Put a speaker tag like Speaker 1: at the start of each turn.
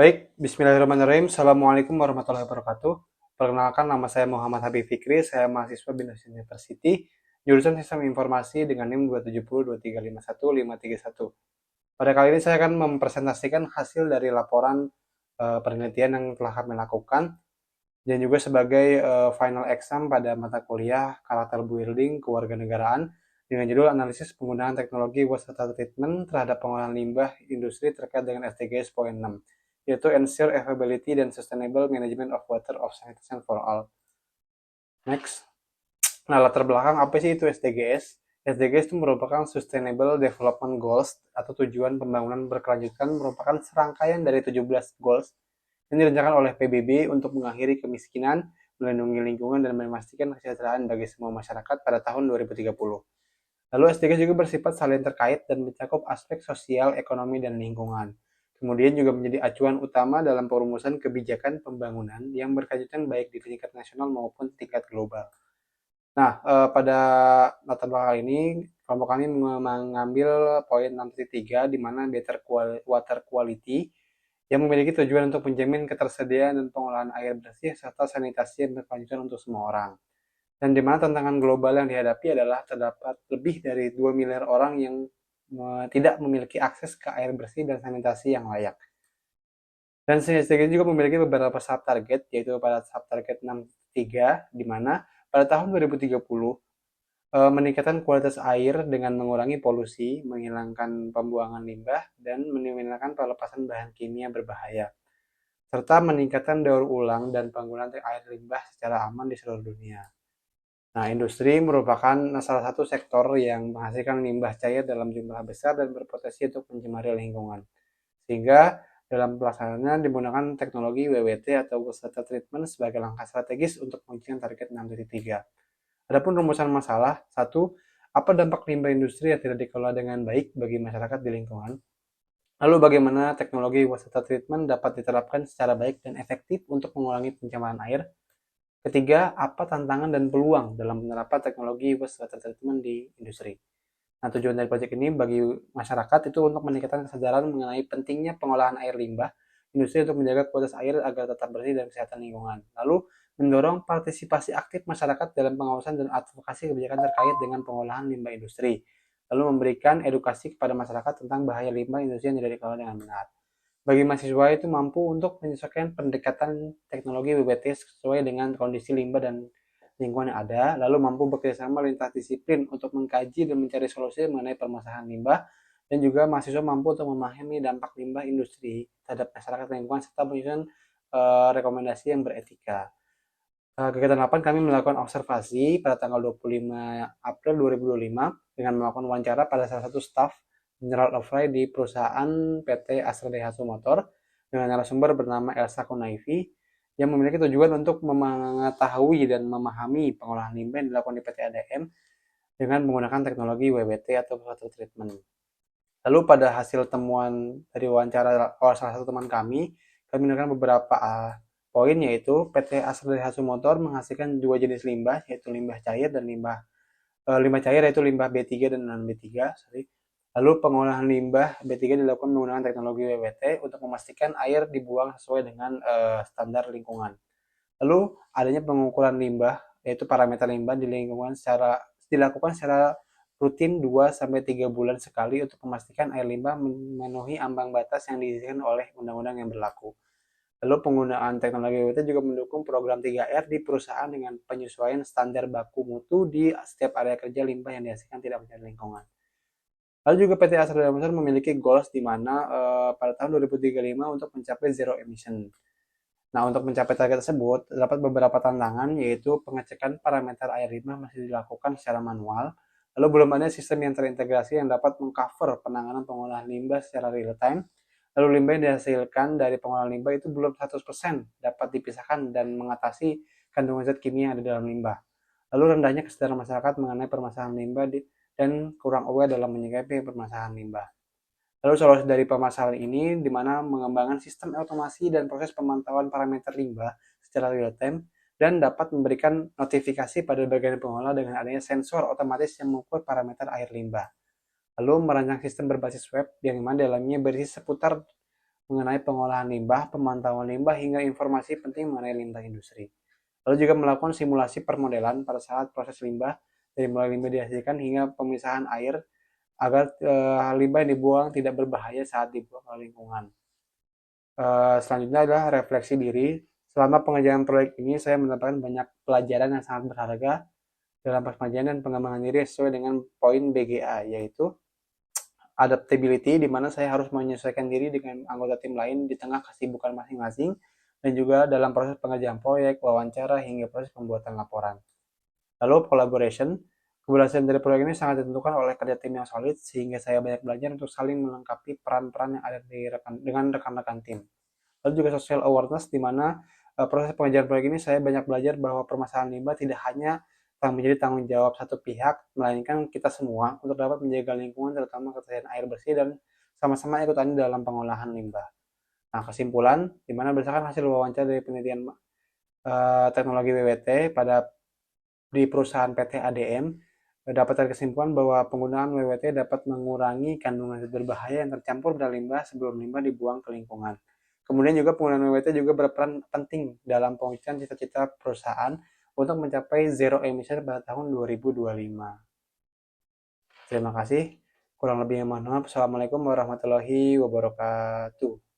Speaker 1: Baik, bismillahirrahmanirrahim. Assalamualaikum warahmatullahi wabarakatuh. Perkenalkan, nama saya Muhammad Habib Fikri, saya mahasiswa BINUS University, jurusan Sistem Informasi dengan NIM 2702351 Pada kali ini saya akan mempresentasikan hasil dari laporan penelitian yang telah kami lakukan dan juga sebagai final exam pada mata kuliah karakter building kewarganegaraan dengan judul analisis penggunaan teknologi water treatment terhadap pengolahan limbah industri terkait dengan SDGs poin 6, yaitu ensure availability dan sustainable management of water of sanitation for all. Next. Nah, latar belakang apa sih itu SDGs? SDGs itu merupakan Sustainable Development Goals atau tujuan pembangunan berkelanjutan, merupakan serangkaian dari 17 goals yang direncanakan oleh PBB untuk mengakhiri kemiskinan, melindungi lingkungan, dan memastikan kesejahteraan bagi semua masyarakat pada tahun 2030. Lalu SDGs juga bersifat saling terkait dan mencakup aspek sosial, ekonomi, dan lingkungan. Kemudian juga menjadi acuan utama dalam perumusan kebijakan pembangunan yang berkelanjutan baik di tingkat nasional maupun tingkat global. Nah, pada latar belakang ini, kelompok kami mengambil poin 6.3 di mana better water quality yang memiliki tujuan untuk menjamin ketersediaan dan pengolahan air bersih serta sanitasi yang berkelanjutan untuk semua orang. Dan di mana tantangan global yang dihadapi adalah terdapat lebih dari 2 miliar orang yang tidak memiliki akses ke air bersih dan sanitasi yang layak. Dan SDGs juga memiliki beberapa sub-target, yaitu pada sub-target 6.3, di mana pada tahun 2030 meningkatkan kualitas air dengan mengurangi polusi, menghilangkan pembuangan limbah, dan meminimalkan pelepasan bahan kimia berbahaya, serta meningkatkan daur ulang dan penggunaan air limbah secara aman di seluruh dunia. Nah, industri merupakan salah satu sektor yang menghasilkan limbah cair dalam jumlah besar dan berpotensi untuk mencemari lingkungan. Sehingga dalam pelaksanaannya digunakan teknologi WWT atau water treatment sebagai langkah strategis untuk mewujudkan target 6.3. Adapun rumusan masalah, satu, apa dampak limbah industri yang tidak dikelola dengan baik bagi masyarakat di lingkungan? Lalu bagaimana teknologi water treatment dapat diterapkan secara baik dan efektif untuk mengurangi pencemaran air? Ketiga, apa tantangan dan peluang dalam penerapan teknologi wastewater treatment di industri? Nah, tujuan dari proyek ini bagi masyarakat itu untuk meningkatkan kesadaran mengenai pentingnya pengolahan air limbah industri untuk menjaga kualitas air agar tetap bersih dan kesehatan lingkungan. Lalu, mendorong partisipasi aktif masyarakat dalam pengawasan dan advokasi kebijakan terkait dengan pengolahan limbah industri. Lalu memberikan edukasi kepada masyarakat tentang bahaya limbah industri yang tidak dikelola dengan benar. Bagi mahasiswa itu mampu untuk menyesuaikan pendekatan teknologi WBT sesuai dengan kondisi limbah dan lingkungan yang ada, lalu mampu bekerjasama lintas disiplin untuk mengkaji dan mencari solusi mengenai permasalahan limbah, dan juga mahasiswa mampu untuk memahami dampak limbah industri terhadap masyarakat lingkungan serta menyusun rekomendasi yang beretika. Kegiatan 8 kami melakukan observasi pada tanggal 25 April 2025 dengan melakukan wawancara pada salah satu staf General Affray di perusahaan PT Astra Daihatsu Motor dengan narasumber bernama Elsa Konaifi yang memiliki tujuan untuk mengetahui dan memahami pengolahan limbah yang dilakukan di PT ADM dengan menggunakan teknologi WBT atau water treatment. Lalu pada hasil temuan dari wawancara salah satu teman kami menemukan beberapa poin, yaitu PT Astra Daihatsu Motor menghasilkan dua jenis limbah, yaitu limbah cair dan limbah cair yaitu limbah B3 dan non B3. Lalu pengolahan limbah B3 dilakukan menggunakan teknologi WWT untuk memastikan air dibuang sesuai dengan standar lingkungan. Lalu adanya pengukuran limbah, yaitu parameter limbah di lingkungan dilakukan secara rutin 2-3 bulan sekali untuk memastikan air limbah memenuhi ambang batas yang diizinkan oleh undang-undang yang berlaku. Lalu penggunaan teknologi WWT juga mendukung program 3R di perusahaan dengan penyesuaian standar baku mutu di setiap area kerja limbah yang dihasilkan tidak mencemari lingkungan. Lalu juga PT Astra Daihatsu memiliki goals di mana pada tahun 2035 untuk mencapai zero emission. Nah, untuk mencapai target tersebut, terdapat beberapa tantangan, yaitu pengecekan parameter air limbah masih dilakukan secara manual, lalu belum ada sistem yang terintegrasi yang dapat mengcover penanganan pengolahan limbah secara real time, lalu limbah yang dihasilkan dari pengolahan limbah itu belum 100% dapat dipisahkan dan mengatasi kandungan zat kimia yang ada dalam limbah. Lalu rendahnya kesadaran masyarakat mengenai permasalahan limbah dan kurang aware dalam menyikapi permasalahan limbah. Lalu solusi dari permasalahan ini di mana mengembangkan sistem otomasi dan proses pemantauan parameter limbah secara real time dan dapat memberikan notifikasi pada bagian pengelola dengan adanya sensor otomatis yang mengukur parameter air limbah. Lalu merancang sistem berbasis web yang mana dalamnya berisi seputar mengenai pengolahan limbah, pemantauan limbah, hingga informasi penting mengenai limbah industri. Lalu juga melakukan simulasi permodelan pada saat proses limbah, dari mulai limbah dihasilkan hingga pemisahan air, agar limbah yang dibuang tidak berbahaya saat dibuang ke lingkungan. Selanjutnya adalah refleksi diri. Selama pengerjaan proyek ini, saya mendapatkan banyak pelajaran yang sangat berharga dalam pengerjaan dan pengembangan diri sesuai dengan poin BGA, yaitu adaptability, di mana saya harus menyesuaikan diri dengan anggota tim lain di tengah kesibukan masing-masing, dan juga dalam proses pengerjaan proyek, wawancara, hingga proses pembuatan laporan. Lalu collaboration, keberhasilan dari proyek ini sangat ditentukan oleh kerja tim yang solid, sehingga saya banyak belajar untuk saling melengkapi peran-peran yang ada dengan rekan-rekan tim. Lalu juga social awareness, di mana proses pengerjaan proyek ini saya banyak belajar bahwa permasalahan limbah tidak hanya menjadi tanggung jawab satu pihak, melainkan kita semua untuk dapat menjaga lingkungan, terutama ketersediaan air bersih, dan sama-sama ikut andil dalam pengolahan limbah. Nah, kesimpulan, di mana berdasarkan hasil wawancara dari penelitian teknologi WWT di perusahaan PT ADM, dapat terkesimpulan bahwa penggunaan WWT dapat mengurangi kandungan zat berbahaya yang tercampur pada limbah sebelum limbah dibuang ke lingkungan. Kemudian juga penggunaan WWT juga berperan penting dalam mewujudkan cita-cita perusahaan untuk mencapai zero emission pada tahun 2025. Terima kasih. Kurang lebihnya mohon maaf. Assalamualaikum warahmatullahi wabarakatuh.